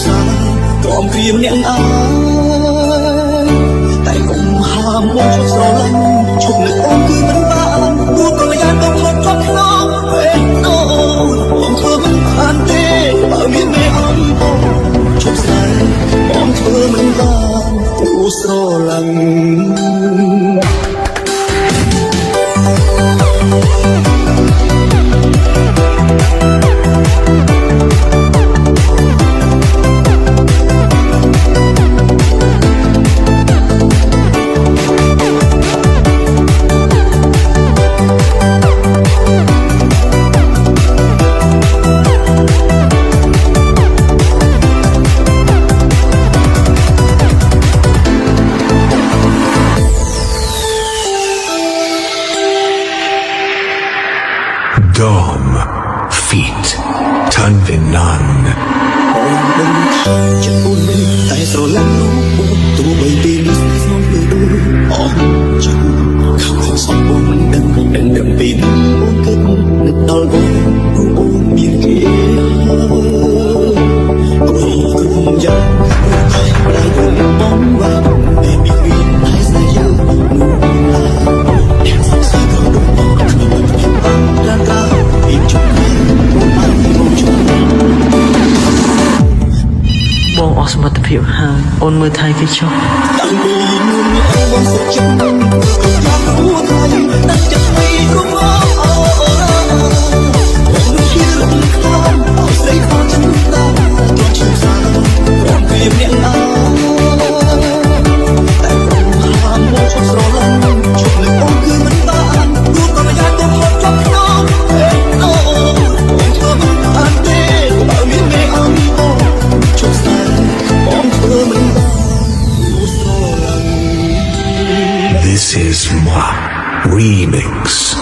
សារទ្រាំព្រៀងអ្នកអាយតែកុំហាមអូនឈប់ស្រឡាញ់ឈប់នឹកអូនគឺមិនបានព្រោះកល្យានកុំហត់ជាប់ក្នុងពេលអូនធ្វើមិនបានទេបើមានមេអំអូនឈប់ស្នេហ៍អូនធ្វើមិនបានព្រោះស្រឡាញ់Dom feet tan vinan អូនដឹងថាចិត្តអូនមិនតែស្រឡាញ់លោកអូនទោះបីពេលនេះស្នងលើអូនចាំខំសពអូនមិនដឹងពេលអូនគិតនឹកដល់បងព្រោះអូនមានគេអូនគ្រប់យ៉ាងតែប្រែទៅបងว่าតែមានវាតែស្នេហ៍យើងនោះឡាអ្នកសង្ស័យក៏ដូចបងខ្ញុំមិនผิดបាំងរានត្រាពីជុំបងបានមកជុំបងអស់សមត្ថភាពហើយអូនមើលថៃគេចុះតាំងពីនួនអូនបងសុខចិត្តក៏យ៉ាងរួចហើយតាំងចិត្តពីគ្រប់អូអូនជារឿងខ្លាំងអត់ស្រីខំចិត្តដល់ទ្រង់ឈឺសាព្រមព្រៀងអ្នកណាតែព្រមហាមមកឈប់ស្រឡាញ់ជប់នឹងអូនគឺមិនបានព្រោះក៏យ៉ាងទៅហត់ជាប់ក្នុងអូនធ្វើមិនបានទេបើមានមេអំអូនជប់ស្នេហ៍បងធ្វើមិនបានព្រោះស្រឡាញ់ This is my remix.